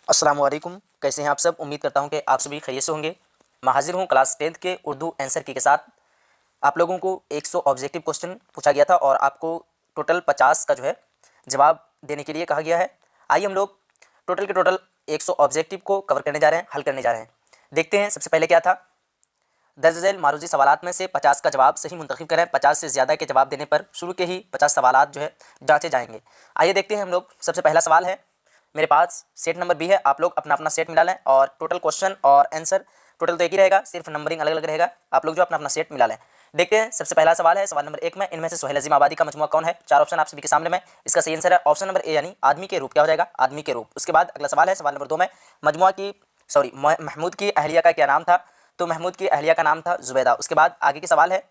अस्सलाम वालेकुम। कैसे हैं आप सब? उम्मीद करता हूं कि आप सभी खैरियत से होंगे। मैं हाजिर हूं क्लास 10th के उर्दू आंसर की के साथ। आप लोगों को 100 ऑब्जेक्टिव क्वेश्चन पूछा गया था और आपको टोटल 50 का जो है जवाब देने के लिए कहा गया है। आइए हम लोग टोटल के टोटल 100 ऑब्जेक्टिव को कवर करने जा रहे हैं, हल करने जा रहे हैं। देखते हैं सबसे पहले क्या था। दर्ज झैल मारूजी सवालात में से 50 का जवाब सही मुंतखब करें। 50 से ज़्यादा के जवाब देने पर शुरू के ही 50 सवालात जो है जांचे जाएंगे। आइए देखते हैं हम लोग। सबसे पहला सवाल है, मेरे पास सेट नंबर बी है। आप लोग अपना अपना सेट मिला लें और टोटल क्वेश्चन और आंसर टोटल तो एक ही रहेगा, सिर्फ नंबरिंग अलग अलग रहेगा। आप लोग जो अपना अपना सेट मिला लें। देखते हैं सबसे पहला सवाल है, सवाल नंबर 1 में इनमें से सोहेल अजीम आबादी का मजमूआ कौन है? चार ऑप्शन आप सभी के सामने में। इसका सही आंसर है ऑप्शन नंबर ए यानी आदमी के रूप। क्या हो जाएगा? आदमी के रूप। उसके बाद अगला सवाल है, सवाल नंबर 2 में मजमूआ की महमूद की अहलिया का क्या नाम था? तो महमूद की अहलिया का नाम था जुबैदा। उसके बाद आगे के सवाल है,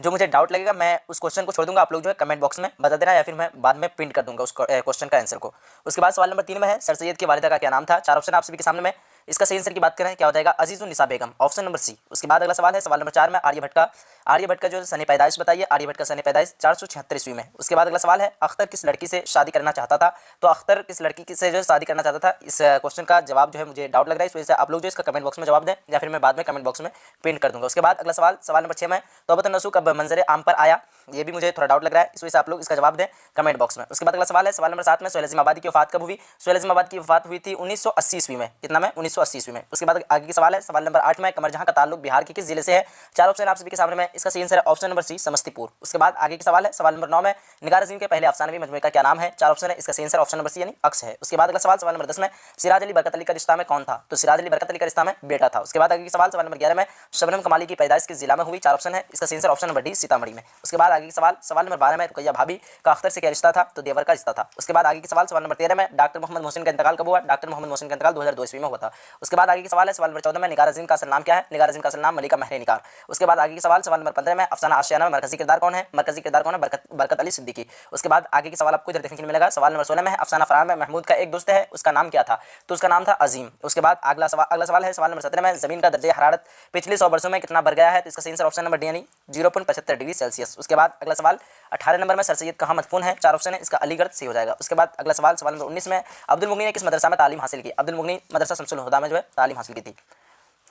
जो मुझे डाउट लगेगा मैं उस क्वेश्चन को छोड़ दूंगा, आप लोग जो है कमेंट बॉक्स में बता देना या फिर मैं बाद में प्रिंट कर दूंगा उस क्वेश्चन का आंसर को। उसके बाद सवाल नंबर 3 में है, सर सैयद की वालिदा का क्या नाम था? चार ऑप्शन आप सभी के सामने में। इसका सही आंसर की बात करें क्या हो जाएगा? अजीजुन निसा बेगम, ऑप्शन नंबर सी। उसके बाद अगला सवाल है, सवाल नंबर 4 में आर्यभट्ट का जो सन पैदाइश बताइए। आर्यभट्ट का सन पैदाइश 476 ईस्वी में। उसके बाद अगला सवाल है, अख्तर किस लड़की से शादी करना चाहता था? तो अख्तर किस लड़की से जो शादी करना चाहता था, इस क्वेश्चन का जवाब जो है मुझे डाउट लग रहा है, इस वजह से आप लोग जो इसका कमेंट बॉक्स में जवाब दें या फिर मैं बाद में कमेंट बॉक्स में प्रिंट कर दूंगा। उसके बाद अगला सवाल, सवाल नंबर 6 में तौबत नसूह कब मंजर आम पर आया? ये भी मुझे थोड़ा डाउट लग रहा है, इस वजह से आप लोग इसका जवाब दें कमेंट बॉक्स में। उसके बाद अगला सवाल है, सवाल नंबर 7 में सोहेल अजीम आबादी की वफात कब हुई? सोहेल अजीम आबादी की वफात हुई थी 1980 ईस्वी में। कितना में? 1980 ईस्वी में। उसके बाद आगे की सवाल है, सवाल नंबर 8 में कमर जहां का ताल्लुक बिहार के किस जिले से है? चार ऑप्शन आप सभी के सामने में। इसका सही आंसर है ऑप्शन नंबर सी, समस्तीपुर। उसके बाद आगे की सवाल है, सवाल नंबर 9 में निगार अजीम के पहले अफसानवी मजमूए का क्या नाम है? चार ऑप्शन है, इसका सही आंसर ऑप्शन नंबर सी यानी अक्स है। उसके बाद अगला सवाल, सवाल नंबर 10 में सिराज अली बरकत अली का रिश्ता में कौन था? तो सिराज अली बरकत अली का रिश्ता में बेटा था। उसके बाद आगे की सवाल, सवाल नंबर 11 में शबनम कमाली की पैदाइश किस जिला में हुई? चार ऑप्शन है, इसका सही answer option number D, Sitamarhi में। उसके बाद आगे की सवाल, सवाल नंबर 12 में रुकैया भाभी का अख्तर से क्या रिश्ता था? तो देवर का रिश्ता था। उसके बाद आगे की सवाल, सवाल नंबर 13 में डॉक्टर मोहम्मद मोहसिन का इंतकाल कब हुआ? डॉक्टर मोहम्मद मोहसिन का इंतकाल 2002 ईस्वी में हुआ था। उसके बाद आगे की सवाल है, सवाल नंबर 14 में निगार अजीम का असल नाम क्या है? निगार अजीम का असल नाम मलिका महर निगार। उसके बाद आगे की सवाल, सवाल नंबर 15 में अफसाना आशियाना में मरकजी किरदार कौन है? मरकजी किरदार कौन है? बरकत अली सिद्दीकी। उसके बाद आगे की सवाल आपको इधर देखने के लिए मिलेगा, सवाल नंबर 16 में है, अफसाना फरहान में महमूद का एक दोस्त है, उसका नाम क्या था? तो उसका नाम था अजीम। उसके बाद अगला सवाल है, सवाल नंबर 17 में जमीन का दर्जा हरारत पिछले 100 वर्षों में कितना बढ़ गया है? तो इसका सही आंसर ऑप्शन नंबर डी यानी 0.75 डिग्री सेल्सियस। उसके बाद अगला सवाल 18 नंबर में सर सैयद कहाँ मदफून है? चार ऑप्शन है, इसका अलीगढ़ से हो जाएगा। उसके बाद अगला सवाल, सवाल नंबर 19 में अब्दुल मुगनी ने किस मदरसा में तालीम हासिल की? अब्दुल मुगनी मदरसा शम्सुल हुदा में जो है तालीम हासिल की थी।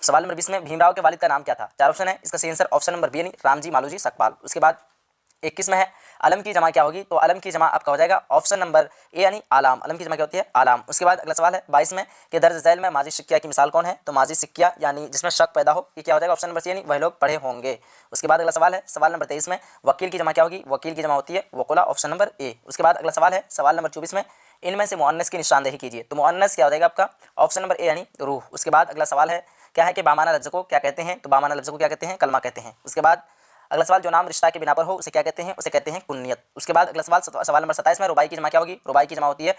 सवाल नंबर 20 में भीमराव के वालिद का नाम क्या था? चार ऑप्शन है, इसका सही आंसर ऑप्शन नंबर बी यानी रामजी मालूजी सकपाल। उसके बाद 21 में है, अलम की जमा क्या होगी? तो अलम की जमा आपका हो जाएगा ऑप्शन नंबर ए यानी आलाम। अलम की जमा क्या होती है? आलाम। उसके बाद अगला सवाल है 22 में कि दर्ज झैल में माजी सिक्किया की मिसाल कौन है? तो माजी सिक्किया यानी जिसमें शक पैदा हो, ये क्या हो जाएगा? ऑप्शन नंबर सी यानी वह लोग पढ़े होंगे। उसके बाद अगला सवाल है, सवाल नंबर 23 में वकील की जमा क्या होगी? वकील की जमा होती है वकुला, ऑप्शन नंबर ए। उसके बाद अगला सवाल है, सवाल नंबर 24 में इनमें से मुअन्नस की निशानदेही कीजिए। तो मुअन्नस क्या हो जाएगा आपका? ऑप्शन नंबर ए यानी रूह। उसके बाद अगला सवाल है, क्या है कि बामाना लफ्ज़ को क्या कहते हैं? तो बामाना लफ्ज़ को क्या कहते हैं? कलमा कहते हैं। उसके बाद अगला सवाल, जो नाम रिश्ता के बिना पर हो उसे क्या कहते हैं? उसे कहते हैं कुन्नियत। उसके बाद अगला सवाल, सवाल नंबर 27 में रुबाई की जमा क्या होगी? रुबाई की जमा होती है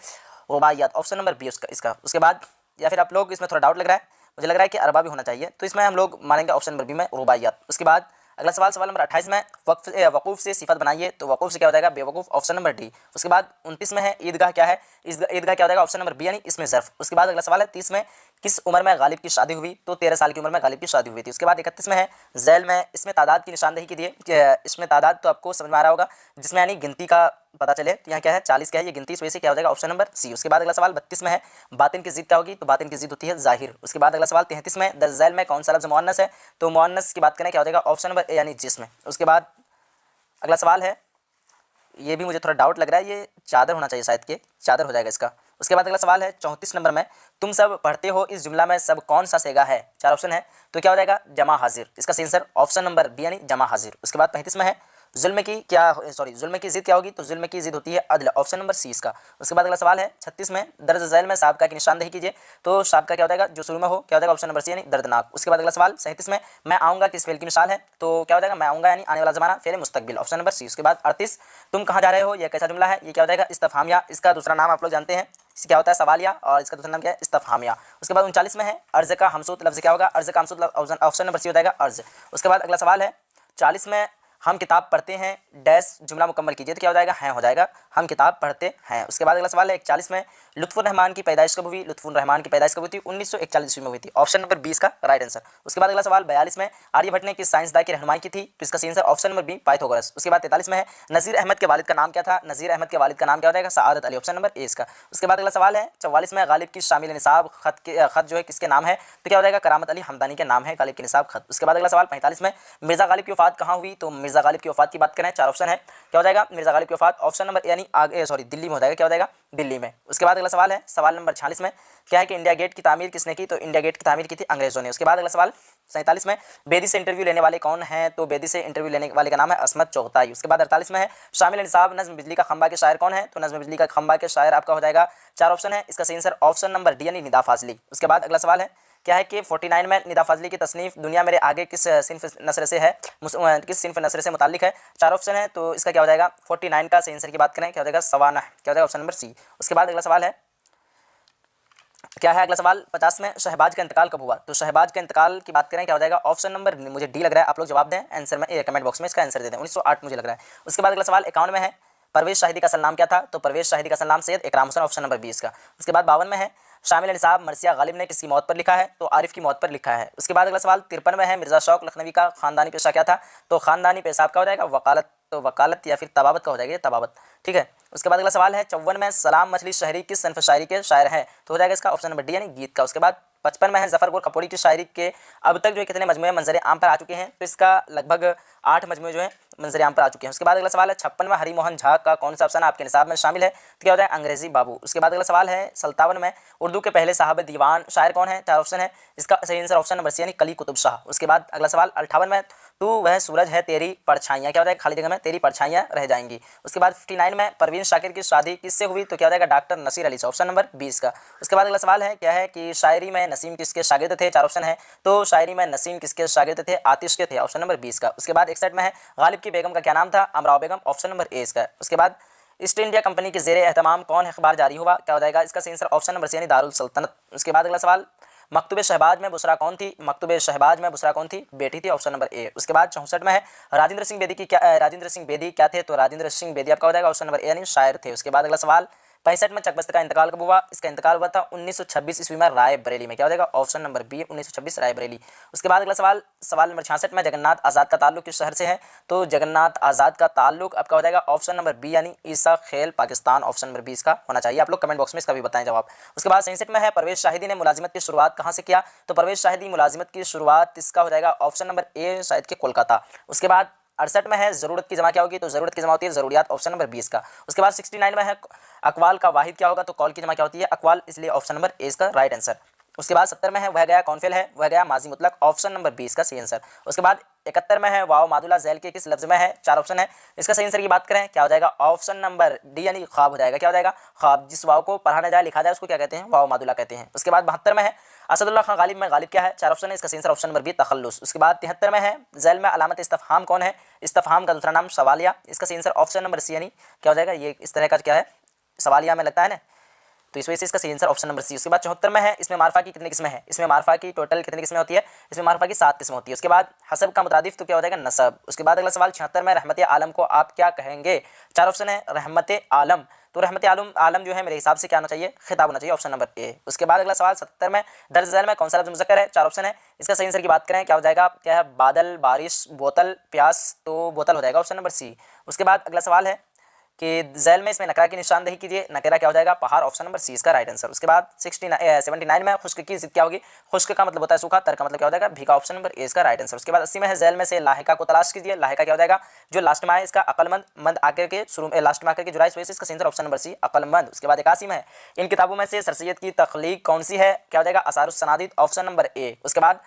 रुबाइयात, ऑप्शन नंबर बी इसका। उसके बाद या फिर आप लोग इसमें थोड़ा डाउट लग रहा है, मुझे लग रहा है कि अरबा भी होना चाहिए, तो इसमें हम लोग मानेंगे ऑप्शन नंबर बी में रुबाइयात। उसके बाद अगला सवाल, सवाल नंबर 28 में वकूफ़ से सिफत बनाइए। तो वकूफ़ से क्या हो जाएगा? बेवकूफ़, ऑप्शन नंबर डी। उसके बाद 29 में है ईदगाह क्या है? ईदगाह क्या हो जाएगा? ऑप्शन नंबर बी यानी इसमें ज़र्फ। उसके बाद अगला सवाल है 30 में किस उम्र में गालिब की शादी हुई? तो 13 साल की उम्र में गालिब की शादी हुई थी। उसके बाद 31 में है झैल में, इसमें तादाद की निशानदेही की दी है। इसमें तादाद तो आपको समझ में आ रहा होगा, जिसमें यानी गिनती का पता चले। तो यहाँ क्या है? 40 क्या है? ये गिनती, इस वजह से क्या हो जाएगा? Option number C. उसके बाद अगला सवाल 32 में है बातिन की जिद क्या होगी? तो बातिन की जिद होती है ज़ाहिर। उसके बाद अगला सवाल 33 में दर्ज झैल में कौन सा लफ्ज़ मुअन्नस है? तो मुअन्नस की बात करें क्या हो जाएगा? ऑप्शन नंबर ए यानी जिस्म। उसके बाद अगला सवाल है, ये भी मुझे थोड़ा डाउट लग रहा है, ये चादर होना चाहिए शायद, के चादर हो जाएगा इसका। उसके बाद अगला सवाल है 34 नंबर में, तुम सब पढ़ते हो इस जुमला में सब कौन सा सेगा है? चार ऑप्शन है, तो क्या हो जाएगा? जमा हाजिर। इसका सही आंसर ऑप्शन नंबर बी यानी जमा हाजिर। उसके बाद 35 में है जुल्म की जिद क्या होगी? तो जुल्म की जिद होती है अदल, ऑप्शन नंबर सी इसका। उसके बाद अगला सवाल है 36 में दर्ज झैल में साबका की निशानदेही कीजिए। तो साबका क्या हो जाएगा? जो शुरू में हो, क्या हो जाएगा? ऑप्शन नंबर सी यानी दर्दनाक। उसके बाद अगला सवाल 37 में मैं आऊँगा किस फेल की मिसाल है? तो क्या हो जाएगा? मैं आऊँगा यानी आने वाला ज़माना, फेल मुस्तकबिल, ऑप्शन नंबर सी। उसके बाद 38 तुम कहाँ जा रहे हो, यह कैसा जुमला है? ये क्या हो जाएगा? इस्तफहामिया। इसका दूसरा नाम आप लोग जानते हैं, इसे क्या होता है? सवालिया, और इसका दूसरा नाम क्या है? इस्तफहामिया। उसके बाद 39 में है अर्ज का हमसूत लफ्ज़ क्या होगा? अर्ज का हमसूत ऑप्शन नंबर सी हो जाएगा अर्ज। उसके बाद अगला सवाल है 40 में हम किताब पढ़ते हैं डैश जुमला मुकम्मल कीजिए। तो क्या हो जाएगा? हैं हो जाएगा, हम किताब पढ़ते हैं। उसके बाद अगला सवाल है 41 में लुत्फुर रहमान की पैदाइश कब हुई? लुत्फुर रहमान की पैदाइश कब हुई थी? 1941 ईस्वी में हुई थी। ऑप्शन नंबर 20 का राइट आंसर। उसके बाद अगला सवाल 42 में आर्यभट्ट ने किस साइंसदान की रहनुमाई की थी? तो इसका सही answer option number B Pythagoras. उसके बाद 43 में है नज़ीर अहमद के वालिद का नाम क्या था? नज़ीर अहमद के वालिद का नाम क्या हो जाएगा? Saadat Ali. Option number A इसका। उसके बाद अगला सवाल है 44 में गालिब की शामिल निसाब खत जो है किसके नाम है? तो क्या हो जाएगा? करामत अली हमदानी के नाम है गालिब की निसाब खत। उसके बाद अगला सवाल 45 में मिर्जा गालिब की वफात कहाँ हुई? तो मिर्जा गालिब की वफात की बात करें, 4 ऑप्शन है, क्या हो जाएगा? मिर्जा गालिब की वफात ऑप्शन नंबर यानी आगे दिल्ली में हो जाएगा, क्या हो जाएगा? दिल्ली में। उसके बाद अगला सवाल है सवाल नंबर 46 में क्या है कि इंडिया गेट की तामीर किसने की? तो इंडिया गेट की तामीर की थी अंग्रेजों ने। उसके बाद अगला सवाल 47 में बेदी से इंटरव्यू लेने वाले कौन हैं? तो बेदी से इंटरव्यू लेने वाले का नाम है असमत चौगताई। उसके बाद 48 में है शामिल निसाब नज़्म बिजली का खंबा के शायर कौन है? तो नज़्म बिजली का खंबा के शायर आपका हो जाएगा, 4 ऑप्शन है, इसका सही आंसर ऑप्शन नंबर डी यानी निदा फाजली। उसके बाद अगला सवाल है क्या है कि 49 में निदा फाजली की तसनीफ दुनिया मेरे आगे किस सिन्फ नसर से है, किस सिन्फ नसर से मुताल्लिक है? 4 ऑप्शन है, तो इसका क्या हो जाएगा? 49 का सही आंसर की बात करें, क्या हो जाएगा? सवाना, क्या हो जाएगा? Option number C. उसके बाद अगला सवाल है क्या है? अगला सवाल 50 में शहबाज का इंतकाल कब हुआ? तो शहबाज का इंतकाल की बात करें, क्या हो जाएगा? ऑप्शन नंबर मुझे डी लग रहा है, आप लोग जवाब दें आंसर में कमेंट बॉक्स में इसका आंसर दे दें। 1908 मुझे लग रहा है। उसके बाद अगला सवाल 51 में है परवेज शाहिदी का असल नाम क्या था? तो परवेज शाहिदी का असल नाम सैयद इकराम हुसैन, ऑप्शन नंबर 20 का। उसके बाद 52 में है शामिल निसाब मरसिया गालिब ने किसकी मौत पर लिखा है? तो आरिफ की मौत पर लिखा है। उसके बाद अगला सवाल 53 में है मिर्जा शौक लखनवी का खानदानी पेशा क्या था? तो खानदानी पेशा आपका हो जाएगा वकालत, तो वकालत या फिर तबाबत का हो जाएगा, तबाबत, ठीक है। उसके बाद अगला सवाल है 54 में सलाम मछली शहरी किस सनफ शायरी के शायर हैं? तो हो जाएगा इसका ऑप्शन नंबर डी यानी गीत का। उसके बाद 55 में है जफर गोर खपोड़ी की शायरी के अब तक जो है कितने मजमूए मंजर आम पर आ चुके हैं? तो इसका लगभग 8 मजमूए जो है मंजर आम पर आ चुके हैं। उसके बाद अगला सवाल है 56 में हरी मोहन झा का कौन सा अफसाना आपके निसाब में शामिल है? तो क्या हो जाएगा? अंग्रेजी बाबू। उसके बाद अगला सवाल है 57 में उर्दू के पहले साहब दीवान शायर कौन है? 4 ऑप्शन है, इसका सही आंसर ऑप्शन नंबर सी यानी कली कुतुब शाह। उसके बाद अगला सवाल 58 में तू वह सूरज है तेरी परछाइयाँ, क्या हो जाएगा? खाली जगह में तेरी परछाइयाँ रह जाएंगी। उसके बाद 59 में परवीन शाकिर की शादी किससे हुई? तो क्या हो जाएगा? डॉक्टर नसीर अली से, ऑप्शन नंबर 20 का। उसके बाद अगला सवाल है क्या है कि शायरी में नसीम किसके शागिर्द थे? 4 ऑप्शन है, तो शायरी में नसीम किसके शागिर्द थे? आतिश के थे, ऑप्शन नंबर 20 का। उसके बाद 61 में है गालिब की बेगम का क्या नाम था? अमराव बेगम, ऑप्शन नंबर ए इसका। उसके बाद ईस्ट इंडिया कंपनी के ज़ेरे एहतमाम कौन अखबार जारी हुआ? क्या हो जाएगा? इसका सही आंसर ऑप्शन नंबर सी यानी दारुल सल्तनत। उसके बाद अगला सवाल मकतूब शहबाज में बुसरा कौन थी? मकतूब शहबाज में बुसरा कौन थी? बेटी थी, ऑप्शन नंबर ए। उसके बाद 64 में है राजेंद्र सिंह बेदी की क्या राजेंद्र सिंह बेदी क्या थे? तो राजेंद्र सिंह बेदी आपका हो जाएगा ऑप्शन नंबर ए यानी शायर थे। उसके बाद अगला सवाल 65 में चकबस्त का इंतकाल कब हुआ? इसका इंतकाल हुआ था 1926 ईस्वी में रायबरेली में, क्या हो जाएगा? Option number B 1926 Raebareli. उसके बाद अगला सवाल नंबर 66 में जगन्नाथ आज़ाद का ताल्लुक किस शहर से है? तो जगन्नाथ आज़ाद का ताल्लुक आपका हो जाएगा ऑप्शन नंबर बी यानी ईसा खेल पाकिस्तान, ऑप्शन नंबर 20 का होना चाहिए। आप लोग कमेंट बॉक्स में इसका भी बताएं जवाब। उसके बाद 67 में है परवेज शाहिदी ने मुलाजिमत की शुरुआत कहाँ से किया? तो परवेज शाहिदी मुलाजिमत की शुरुआत इसका हो जाएगा ऑप्शन नंबर ए शायद के कोलकाता। उसके बाद 68 में है ज़रूरत की जमा क्या होगी? तो ज़रूरत की जमा होती है ज़रूरियात, ऑप्शन नंबर 20 का। उसके बाद 69 में है अकवाल का वाहिद क्या होगा? तो कॉल की जमा क्या होती है? अकवाल, इसलिए ऑप्शन नंबर ए इसका राइट आंसर। उसके बाद 70 में है वह गया कौन फेल है? वह गया माजी मुतलक, ऑप्शन नंबर 20 का सही आंसर। उसके बाद 71 में है वाव मादुला झैल के किस लफ्ज़ में है? 4 ऑप्शन है, इसका सही आंसर की बात करें, क्या हो जाएगा? ऑप्शन नंबर डी यानी ख्वाब हो जाएगा, क्या हो जाएगा? ख्वाब। जिस वाव को पढ़ा न जाए लिखा जाए उसको क्या कहते हैं? वाव मादुला कहते हैं। उसके बाद 72 में है असदुल्ला खान गालिब में गालिब क्या है? 4 ऑप्शन है, इसका सही आंसर ऑप्शन नंबर बी तखल्लुस। उसके बाद 73 में है झैल में अलामत इस्तफहाम कौन है? इस्तफहाम का दूसरा नाम सवालिया, इसका सही आंसर ऑप्शन नंबर सी यानी क्या हो जाएगा? ये इस तरह का क्या है? सवालिया में लगता है ना, तो इस वजह से इसका सही आंसर ऑप्शन नंबर सी। उसके बाद 74 में है इसमें मारफा की कितनी किस्में हैं? इसमें मारफा की टोटल कितनी किस्में होती है? इसमें मारफा की 7 किस्में होती है। उसके बाद हसब का मुतादिफ तो क्या हो जाएगा? नसब। उसके बाद अगला सवाल 76 में रहमत आलम को आप क्या कहेंगे? 4 ऑप्शन है, रहमत आलम, तो रहमत आलम जो है मेरे हिसाब से क्या होना चाहिए? खिताब होना चाहिए, ऑप्शन नंबर ए। उसके बाद अगला सवाल 77 में दर्ज झैल में कौन सा लफ्ज़ मुज़क्कर है? 4 ऑप्शन है, इसका सही आंसर की बात करें, क्या हो जाएगा? क्या है? बादल, बारिश, बोतल, प्यास, तो बोतल हो जाएगा, ऑप्शन नंबर सी। उसके बाद अगला सवाल है कि झैल में इसमें नकरा की निशानदेही कीजिए, नकरा क्या हो जाएगा? पहाड़, ऑप्शन नंबर सी इसका राइट आंसर। उसके बाद 79 में खुश्क की जिद क्या होगी? खुश्क का मतलब होता है सूखा, तर का मतलब क्या हो जाएगा? भीगा, ऑप्शन नंबर ए इसका राइट आंसर। उसके बाद 80 में है झैल में से लाहिका को तलाश कीजिए, लाहिका क्या हो जाएगा? जो लास्ट में आए इसका अकलमंद, मंद आकर के शुरू में लास्ट में आकर के जुड़ा, इस वजह से इसका सही आंसर ऑप्शन नंबर सी अकलमंद। उसके बाद 81 में है इन किताबों में से सर सैयद की तख्लीक कौन सी है? क्या हो जाएगा? असारुस सनादिद, ऑप्शन नंबर ए। उसके बाद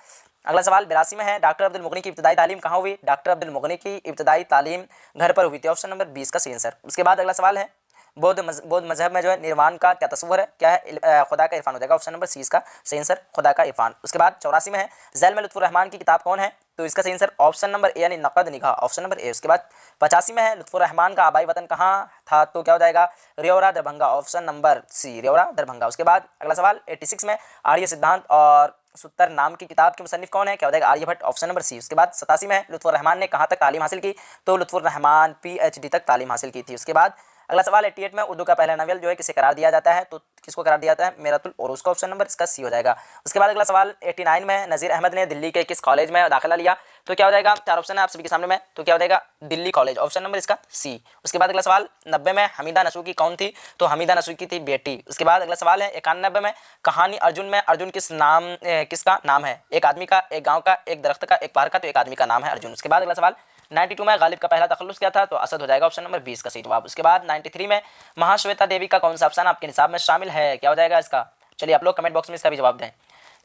अगला सवाल 82 में है डॉक्टर अब्दुल मुगनी की इब्तदाई तालीम कहाँ हुई? डॉक्टर अब्दुल मुगनी की इब्तदाई तालीम घर पर हुई थी, ऑप्शन नंबर 20 का सही आंसर। उसके बाद अगला सवाल है बौद्ध मजहब में जो है निर्वाण का क्या तस्वर है? क्या है? खुदा का इरफान हो जाएगा, ऑप्शन नंबर सी इसका सही आंसर, खुदा का इरफान। उसके बाद 84 में है झैल में लुत्फुर रहमान की किताब कौन है? तो इसका सही आंसर ऑप्शन नंबर ए यानी नक़द निगाह, ऑप्शन नंबर ए। उसके बाद 85 में है लुत्फुर रहमान का आबाई वतन कहाँ था? तो क्या हो जाएगा? Rewra Darbhanga, option number C Rewra Darbhanga. उसके बाद अगला सवाल 86 में आर्य सिद्धांत और सूत्र नाम की किताब के मुसन्निफ कौन है? क्या हो जाएगा? Aryabhata, option number C. उसके बाद 87 में है लुत्फुर रहमान ने कहाँ तक तालीम हासिल की? तो लुत्फुर रहमान PhD तक तालीम हासिल की थी। उसके बाद अगला सवाल 88 में उर्दू का पहला नॉवेल जो है किसे करार दिया जाता है, तो किसको करार दिया जाता है, मेरातुल उरूस का ऑप्शन नंबर इसका सी हो जाएगा। उसके बाद अगला सवाल 89 में नज़ीर अहमद ने दिल्ली के किस कॉलेज में दाखिला लिया, तो क्या हो जाएगा, 4 ऑप्शन है आप सभी के सामने में, तो क्या हो जाएगा दिल्ली कॉलेज, ऑप्शन नंबर इसका सी। उसके बाद अगला सवाल 90 में हमीदा नसूकी कौन थी, तो हमीदा नसूकी थी बेटी। उसके बाद अगला सवाल है 91 में कहानी अर्जुन में अर्जुन किसका नाम है, एक आदमी का, एक गाँव का, एक दरख्त का, एक पार्क का, तो एक आदमी का नाम है अर्जुन। उसके बाद अगला सवाल 92 में गालिब का पहला तखल्लुस क्या था, तो असद हो जाएगा, ऑप्शन नंबर 20 का सही जवाब। उसके बाद 93 में महाश्वेता देवी का कौन सा अफसाना आपके निसाब में शामिल है, क्या हो जाएगा इसका, चलिए आप लोग कमेंट बॉक्स में इसका भी जवाब दें।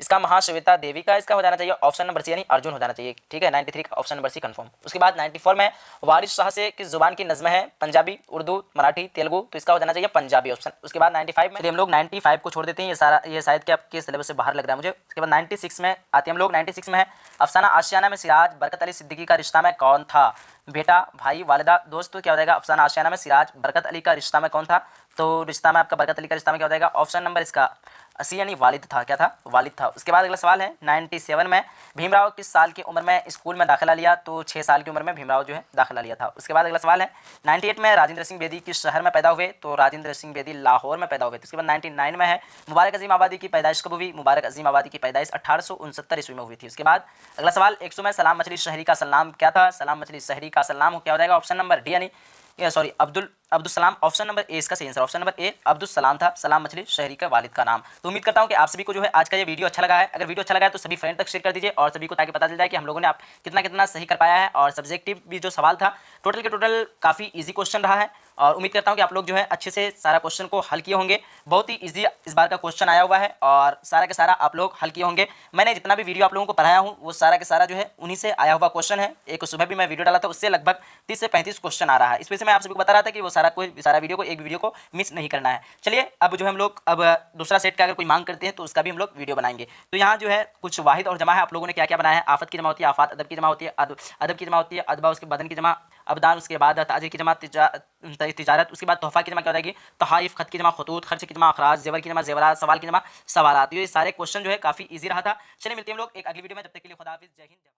इसका महाश्वेता देवी का इसका हो जाना चाहिए ऑप्शन नंबर सी, यानी अर्जुन हो जाना चाहिए, ठीक है। 93 का ऑप्शन नंबर सी कंफर्म। उसके बाद 94 में वारिस शाह से किस जुबान की नज़्म है, पंजाबी, उर्दू, मराठी, तेलुगु, तो इसका हो जाना चाहिए पंजाबी ऑप्शन। उसके बाद 95 में हम लोग 95 को छोड़ देते हैं, ये शायद कि आपके सिलेबस से बाहर लग रहा है मुझे। उसके बाद 96 में आते हैं हम लोग, 96 में है अफसाना आशियाना में सिराज बरकत अली सिद्दीकी का रिश्ता में कौन था, बेटा, भाई, वालिदा, दोस्त, तो क्या हो जाएगा अफसाना आशियाना में सिराज बरकत अली का रिश्ता में कौन था, तो रिश्ता में आपका बरकत अली का रिश्ता में क्या हो जाएगा, ऑप्शन नंबर इसका सी, यानी वालिद था, क्या था, वालिद था। उसके बाद अगला सवाल है 97 में भीमराव किस साल की उम्र में स्कूल में दाखिला लिया, तो 6 साल की उम्र में भीमराव जो है दाखिला लिया था। उसके बाद अगला सवाल है 98 में राजेंद्र सिंह बेदी किस शहर में पैदा हुए, तो राजेंद्र सिंह बेदी लाहौर में पैदा हुए। उसके बाद 99 में है मुबारक अजीम आबादी की पैदाइश कब हुई, मुबारक अजीम आबादी की पैदाइश 1869 ईस्वी में हुई थी। उसके बाद अगला सवाल 100 में सलाम मछली शहरी का सलाम क्या था, सलाम मछली शहरी का सलाम क्या हो जाएगा, ऑप्शन नंबर डी, यानी sorry Abdul Salam, option number A इसका सही answer, option number A Abdul Salam था, सलाम मछली शहरी का वालिद का नाम। तो उम्मीद करता हूं कि आप सभी को जो है आज का ये वीडियो अच्छा लगा है। अगर वीडियो अच्छा लगा है तो सभी फ्रेंड तक शेयर कर दीजिए और सभी को, ताकि पता चल जाए कि हम लोगों ने आप कितना सही कर पाया है। और सब्जेक्टिव भी जो सवाल था टोटल के टोटल काफ़ी ईजी क्वेश्चन रहा है और उम्मीद करता हूँ कि आप लोग जो है अच्छे से सारा क्वेश्चन को हल किए होंगे। बहुत ही ईजी इस बार का क्वेश्चन आया हुआ है और सारा के सारा आप लोग हल किए होंगे। मैंने जितना भी वीडियो आप लोगों को पढ़ाया हूँ वो सारा के सारा जो है उन्हीं से आया हुआ क्वेश्चन है। एक सुबह भी मैं वीडियो डाला था, उससे लगभग 30 से 35 क्वेश्चन आ रहा है। इस वजह से मैं आप सभी को बता रहा था कि वो सारा वीडियो को मिस नहीं करना है। चलिए अब जो हम लोग अब दूसरा सेट का अगर कोई मांग करते हैं तो उसका भी हम लोग वीडियो बनाएंगे। तो यहाँ जो है कुछ वाहिद और जमा है, आप लोगों ने क्या क्या बनाया है। आफत की जमा होती है आफात, अदब की जमा होती है अदब की जमा होती है अदबा, उसके बदन की जमा अबदान, उसके बाद ताजिर की जमा तिजारत, उसके बाद तोहफा की जमा क्या हो जाएगी तोहाइफ, खत की जमा खतूत, खर्च की जमा अखराज, जेवर की जमा जेवरात, सवाल की जमा सवालात। ये सारे क्वेश्चन जो है काफ़ी ईजी रहा था। चलिए मिलते हैं हम लोग एक अगली वीडियो में, तब तक के लिए खुदा हाफिज़, जय हिंद।